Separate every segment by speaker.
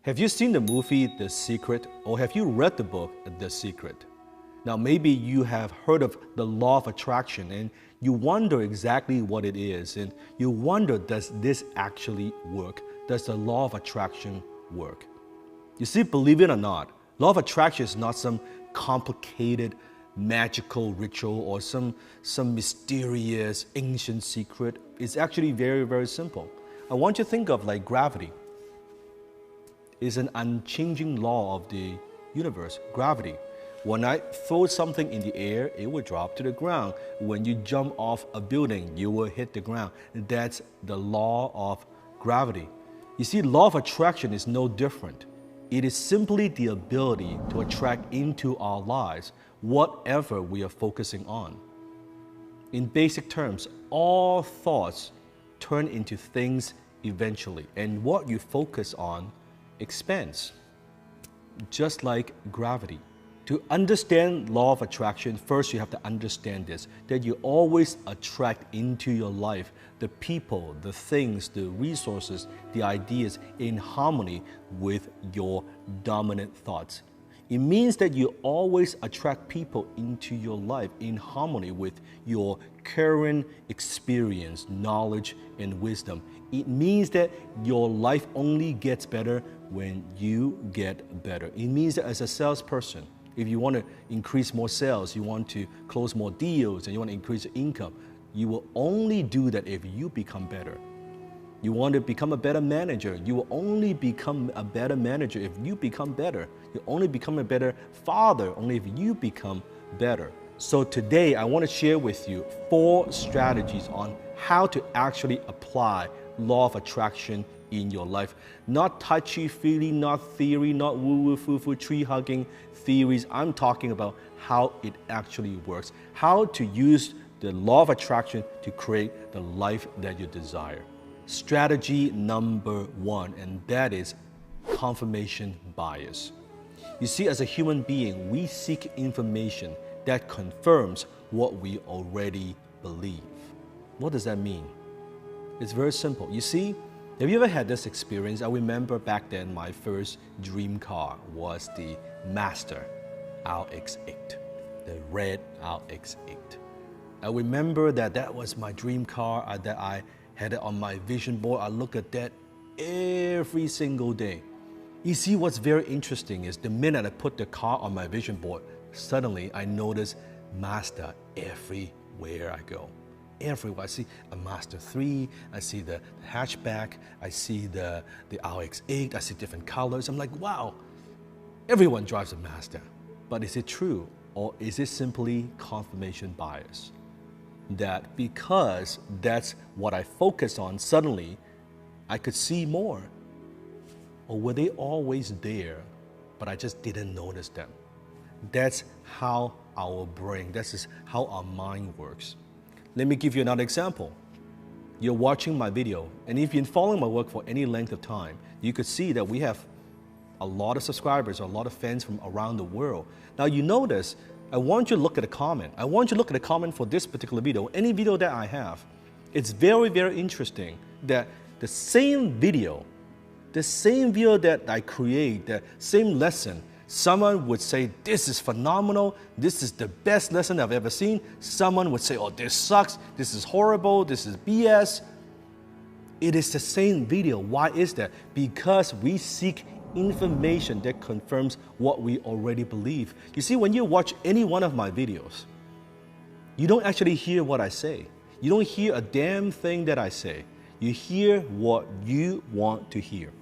Speaker 1: Have you seen the movie The Secret, or have you read the book The Secret? Now, maybe you have heard of the law of attraction and you wonder exactly what it is, and you wonder, does this actually work? Does the law of attraction work? You see, believe it or not, law of attraction is not some complicated magical ritual or some mysterious ancient secret. It's actually very, very simple. I want you to think of like gravity. It's an unchanging law of the universe, gravity. When I throw something in the air, it will drop to the ground. When you jump off a building, you will hit the ground. That's the law of gravity. You see, law of attraction is no different. It is simply the ability to attract into our lives whatever we are focusing on. In basic terms, all thoughts turn into things eventually, and what you focus on expands, just like gravity. To understand law of attraction, first you have to understand this, that you always attract into your life the people, the things, the resources, the ideas in harmony with your dominant thoughts. It means that you always attract people into your life in harmony with your current experience, knowledge, and wisdom. It means that your life only gets better when you get better. It means that as a salesperson, if you want to increase more sales, you want to close more deals, and you want to increase your income, you will only do that if you become better. You want to become a better manager, you will only become a better manager if you become better. You only become a better father only if you become better. So today I want to share with you 4 strategies on how to actually apply law of attraction in your life. Not touchy-feely, not theory, not woo-woo, foo-foo, tree-hugging theories. I'm talking about how it actually works. How to use the law of attraction to create the life that you desire. Strategy number 1, and that is confirmation bias. You see, as a human being, we seek information that confirms what we already believe. What does that mean? It's very simple. You see, have you ever had this experience? I remember back then my first dream car was the Mazda RX-8, the red RX-8. I remember that was my dream car, that I had it on my vision board. I look at that every single day. You see, what's very interesting is the minute I put the car on my vision board, suddenly I notice Mazda everywhere I go. Everywhere. I see a Mazda 3, I see the hatchback, I see the RX-8, I see different colors. I'm like, wow, everyone drives a Mazda. But is it true, or is it simply confirmation bias? That because that's what I focus on, suddenly I could see more. Or were they always there, but I just didn't notice them? That's how our brain, that's how our mind works. Let me give you another example. You're watching my video, and if you've been following my work for any length of time, you could see that we have a lot of subscribers, a lot of fans from around the world. Now you notice, I want you to look at the comment. I want you to look at the comment for this particular video, any video that I have. It's very, very interesting that the same video that I create, the same lesson, someone would say, this is phenomenal, this is the best lesson I've ever seen. Someone would say, oh, this sucks, this is horrible, this is BS. It is the same video. Why is that? Because we seek information that confirms what we already believe. You see, when you watch any one of my videos, you don't actually hear what I say. You don't hear a damn thing that I say. You hear what you want to hear.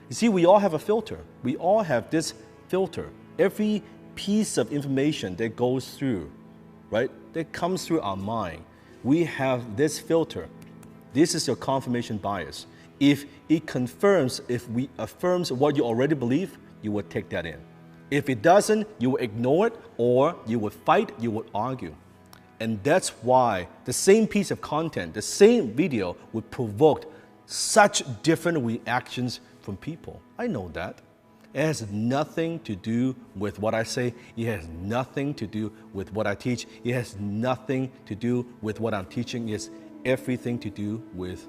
Speaker 1: You see, we all have a filter. We all have this filter. Every piece of information that goes through, right, that comes through our mind, we have this filter. This is your confirmation bias. If it confirms, if we affirms what you already believe, you will take that in. If it doesn't, you will ignore it, or you will fight, you will argue. And that's why the same piece of content, the same video would provoke such different reactions from people. I know that. It has nothing to do with what I say. It has nothing to do with what I teach. It has nothing to do with what I'm teaching. It's everything to do with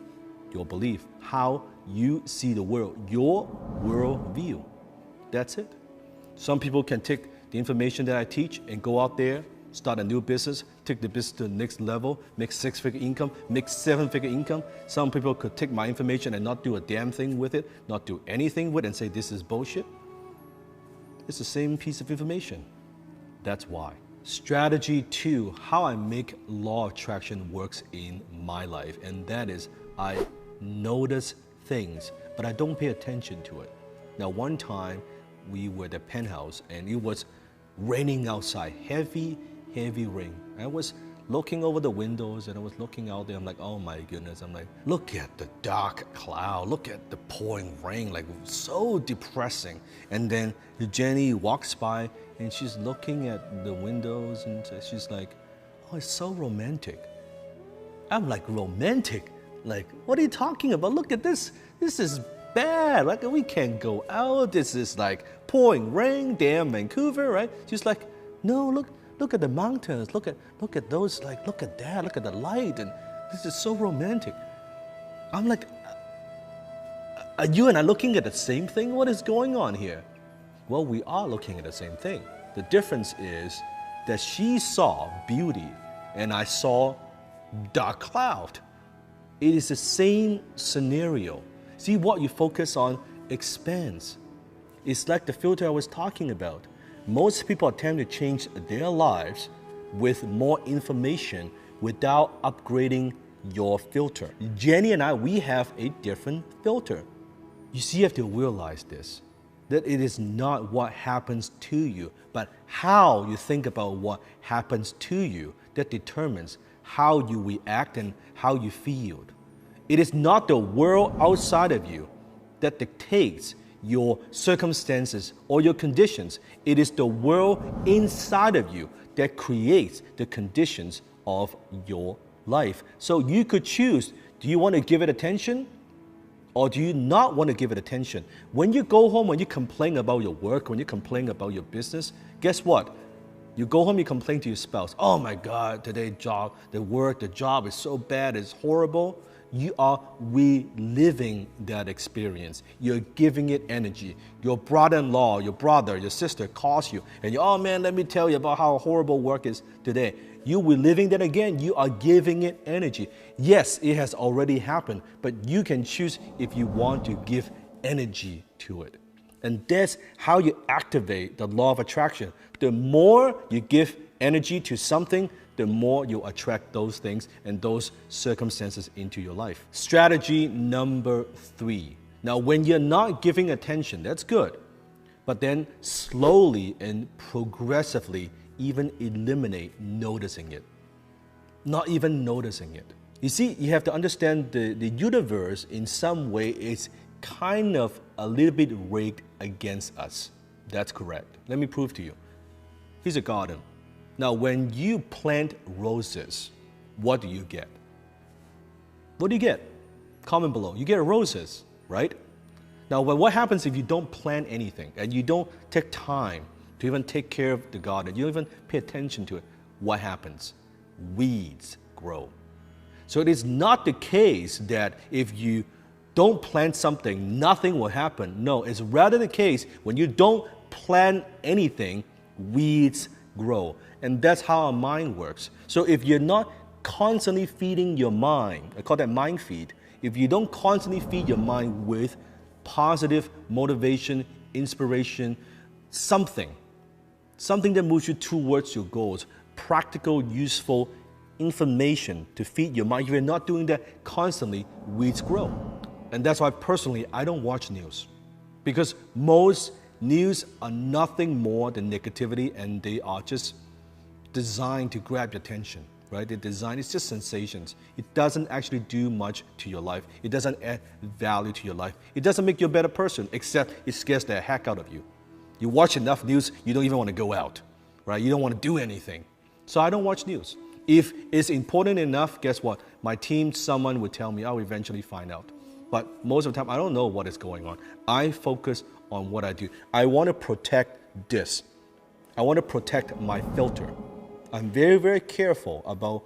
Speaker 1: your belief, how you see the world, your worldview. That's it. Some people can take the information that I teach and go out there, start a new business, take the business to the next level, make six-figure income, make seven-figure income. Some people could take my information and not do a damn thing with it, not do anything with it and say this is bullshit. It's the same piece of information. That's why. Strategy 2, how I make law of attraction works in my life. And that is, I notice things, but I don't pay attention to it. Now, one time we were at the penthouse and it was raining outside, heavy rain. I was looking over the windows and I was looking out there. I'm like, oh my goodness. I'm like, look at the dark cloud. Look at the pouring rain, like so depressing. And then Jenny walks by and she's looking at the windows and she's like, oh, it's so romantic. I'm like, romantic? Like, what are you talking about? Look at this. This is bad. Like, we can't go out. This is like pouring rain, damn Vancouver, right? She's like, no, look at the mountains. Look at those, like, look at that. Look at the light. And this is so romantic. I'm like, are you and I looking at the same thing? What is going on here? Well, we are looking at the same thing. The difference is that she saw beauty and I saw dark cloud. It is the same scenario. See, what you focus on expands. It's like the filter I was talking about. Most people attempt to change their lives with more information without upgrading your filter. Jenny and I, we have a different filter. You see, you have to realize this, that it is not what happens to you, but how you think about what happens to you that determines how you react and how you feel. It is not the world outside of you that dictates your circumstances or your conditions. It is the world inside of you that creates the conditions of your life. So you could choose, do you want to give it attention or do you not want to give it attention? When you go home, when you complain about your work, when you complain about your business, guess what? You go home, you complain to your spouse. Oh my God, today the job is so bad, it's horrible. You are reliving that experience. You're giving it energy. Your brother-in-law, your brother, your sister calls you and you, oh man, let me tell you about how horrible work is today. You're reliving that again. You are giving it energy. Yes, it has already happened, but you can choose if you want to give energy to it. And that's how you activate the law of attraction. The more you give energy to something, the more you attract those things and those circumstances into your life. Strategy number 3. Now, when you're not giving attention, that's good. But then slowly and progressively even eliminate noticing it. Not even noticing it. You see, you have to understand the universe in some way is kind of a little bit rigged against us. That's correct. Let me prove to you. Here's a garden. Now, when you plant roses, what do you get? What do you get? Comment below. You get roses, right? Now, what happens if you don't plant anything and you don't take time to even take care of the garden, you don't even pay attention to it? What happens? Weeds grow. So it is not the case that if you don't plant something, nothing will happen. No, it's rather the case when you don't plant anything, weeds grow. And that's how our mind works. So if you're not constantly feeding your mind, I call that mind feed. If you don't constantly feed your mind with positive motivation, inspiration, something that moves you towards your goals, practical, useful information to feed your mind, if you're not doing that constantly, weeds grow. And that's why personally, I don't watch news. Because most news are nothing more than negativity and they are just designed to grab your attention, right? They're designed, it's just sensations. It doesn't actually do much to your life. It doesn't add value to your life. It doesn't make you a better person, except it scares the heck out of you. You watch enough news, you don't even want to go out, right? You don't want to do anything. So I don't watch news. If it's important enough, guess what? My team, someone would tell me, I'll eventually find out. But most of the time, I don't know what is going on. I focus on what I do. I want to protect this. I want to protect my filter. I'm very, very careful about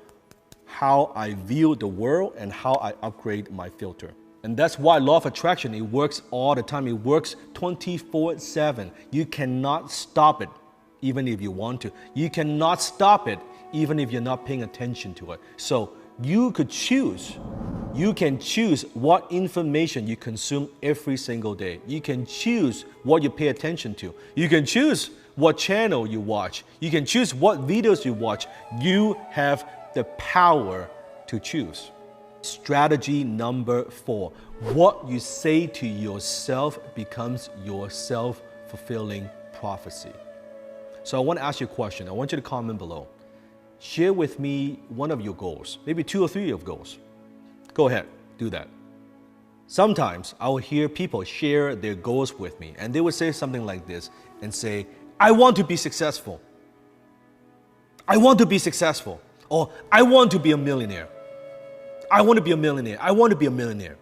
Speaker 1: how I view the world and how I upgrade my filter. And that's why law of attraction, it works all the time. It works 24/7. You cannot stop it, even if you want to. You cannot stop it, even if you're not paying attention to it. So you could choose. You can choose what information you consume every single day. You can choose what you pay attention to. You can choose what channel you watch. You can choose what videos you watch. You have the power to choose. Strategy number 4. What you say to yourself becomes your self-fulfilling prophecy. So I want to ask you a question. I want you to comment below. Share with me one of your goals, maybe 2 or 3 of your goals. Go ahead, do that. Sometimes I will hear people share their goals with me, and they will say something like this and say, I want to be successful. I want to be successful. Or I want to be a millionaire. I want to be a millionaire. I want to be a millionaire.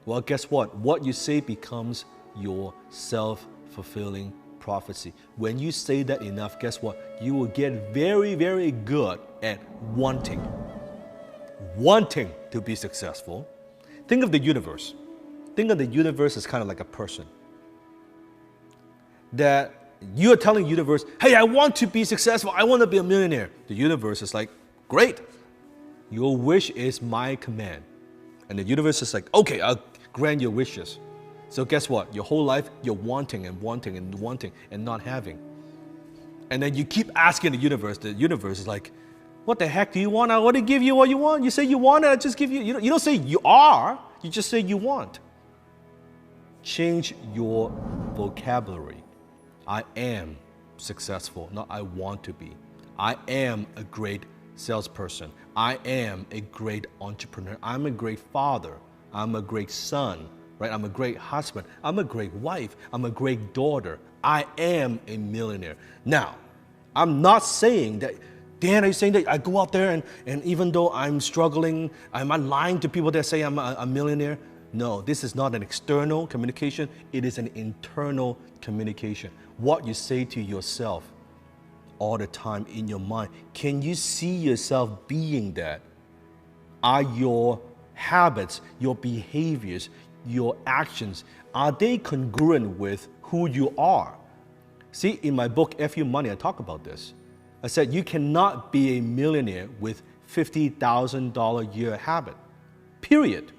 Speaker 1: Well, guess what? What you say becomes your self-fulfilling prophecy. When you say that enough, guess what? You will get very, very good at wanting to be successful. Think of the universe. Think of the universe as kind of like a person. That you are telling the universe, hey, I want to be successful. I want to be a millionaire. The universe is like, great. Your wish is my command. And the universe is like, okay, I'll grant your wishes. So guess what? Your whole life, you're wanting and wanting and wanting and not having. And then you keep asking the universe. The universe is like, what the heck do you want? I already give you what you want. You say you want it, I just give you. You don't say you are. You just say you want. Change your vocabulary. I am successful, not I want to be. I am a great salesperson. I am a great entrepreneur. I'm a great father. I'm a great son, right? I'm a great husband. I'm a great wife. I'm a great daughter. I am a millionaire. Now, I'm not saying that, Dan, are you saying that I go out there and even though I'm struggling, am I lying to people that say I'm a millionaire? No, this is not an external communication. It is an internal communication. What you say to yourself all the time in your mind. Can you see yourself being that? Are your habits, your behaviors, your actions, are they congruent with who you are? See, in my book, F You Money, I talk about this. I said you cannot be a millionaire with $50,000 a year habit. Period.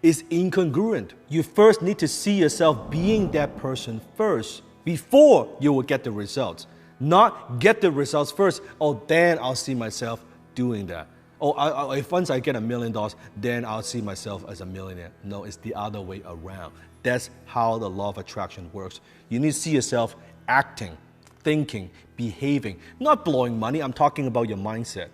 Speaker 1: It's incongruent. You first need to see yourself being that person first before you will get the results. Not get the results first, oh, then I'll see myself doing that. Oh, if once I get $1 million, then I'll see myself as a millionaire. No, it's the other way around. That's how the law of attraction works. You need to see yourself acting, thinking, behaving, not blowing money. I'm talking about your mindset.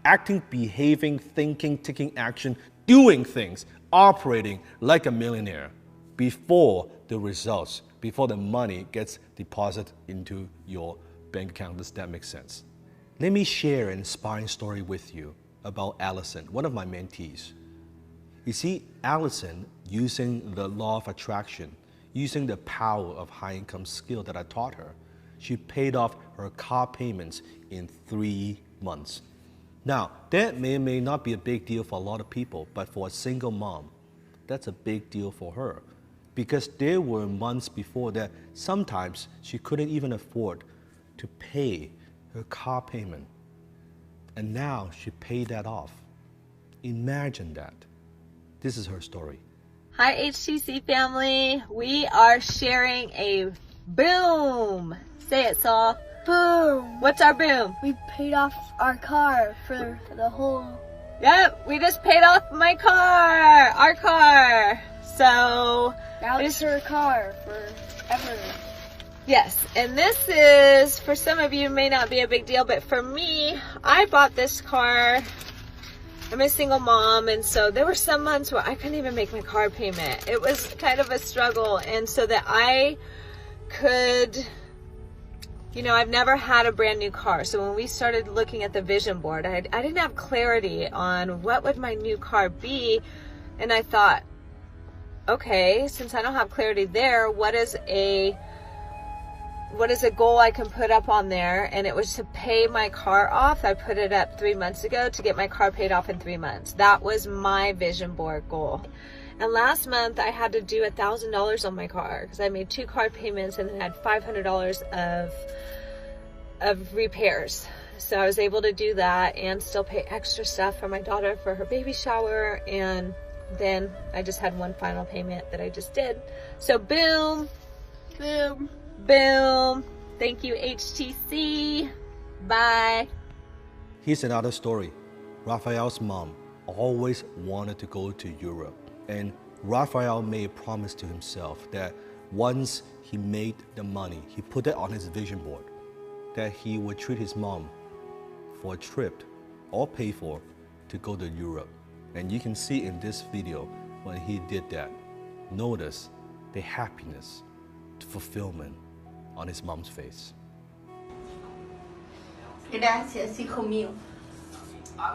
Speaker 1: Acting, behaving, thinking, taking action, doing things, operating like a millionaire before the results, before the money gets deposited into your bank account. Does that make sense? Let me share an inspiring story with you about Allison, one of my mentees. You see, Allison, using the law of attraction, using the power of high income skill that I taught her, she paid off her car payments in 3 months. Now, that may or may not be a big deal for a lot of people, but for a single mom, that's a big deal for her. Because there were months before that sometimes she couldn't even afford to pay her car payment. And now she paid that off. Imagine that. This is her story.
Speaker 2: Hi HTC family, we are sharing a boom. Say it, Saul.
Speaker 3: Boom!
Speaker 2: What's our boom?
Speaker 3: We paid off our car for the whole...
Speaker 2: Yep, we just paid off my car, our car. So
Speaker 3: now it's her car forever.
Speaker 2: Yes, and this is, for some of you, may not be a big deal, but for me, I bought this car. I'm a single mom, and so there were some months where I couldn't even make my car payment. It was kind of a struggle, and so that I could, you know, I've never had a brand new car. So when we started looking at the vision board, I didn't have clarity on what would my new car be, and I thought, okay, since I don't have clarity there, what is a what is a goal I can put up on there, and it was to pay my car off. I put it up 3 months ago to get my car paid off in 3 months. That was my vision board goal. And last month I had to do $1,000 on my car because I made 2 car payments and then had $500 of repairs. So I was able to do that and still pay extra stuff for my daughter for her baby shower, and then I just had one final payment that I just did. So boom,
Speaker 3: Boom.
Speaker 2: boom. Thank you, HTC. Bye.
Speaker 1: Here's another story. Raphael's mom always wanted to go to Europe, and Raphael made a promise to himself that once he made the money, he put it on his vision board, that he would treat his mom for a trip, all paid for, to go to Europe. And you can see in this video when he did that, notice the happiness, the fulfillment on his mom's face.
Speaker 4: Gracias, hijo mío.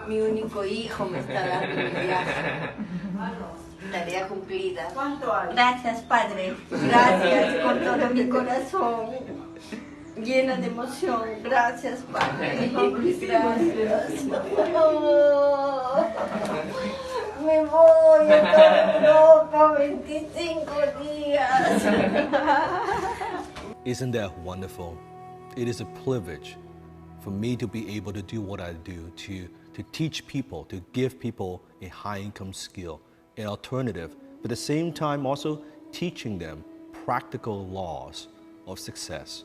Speaker 4: Mi único hijo me está dando un viaje. Tarea cumplida. Gracias, Padre. Gracias con todo mi corazón. Llena de emoción. Gracias, Padre. Gracias. Me voy a Europa 25 días.
Speaker 1: Isn't that wonderful? It is a privilege for me to be able to do what I do, to teach people, to give people a high-income skill, an alternative, but at the same time also teaching them practical laws of success,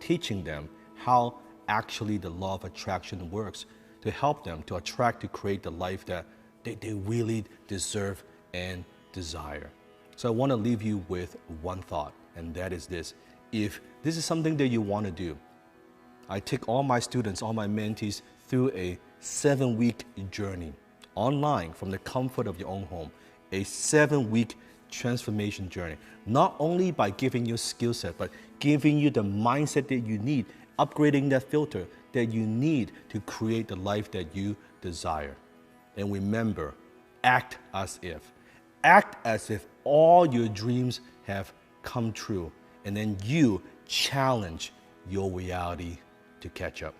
Speaker 1: teaching them how actually the law of attraction works to help them to attract, to create the life that they really deserve and desire. So I want to leave you with one thought, and that is this. If this is something that you want to do, I take all my students, all my mentees through a 7-week journey online from the comfort of your own home, a 7-week transformation journey, not only by giving you skill set, but giving you the mindset that you need, upgrading that filter that you need to create the life that you desire. And remember, act as if all your dreams have come true, and then you challenge your reality to catch up.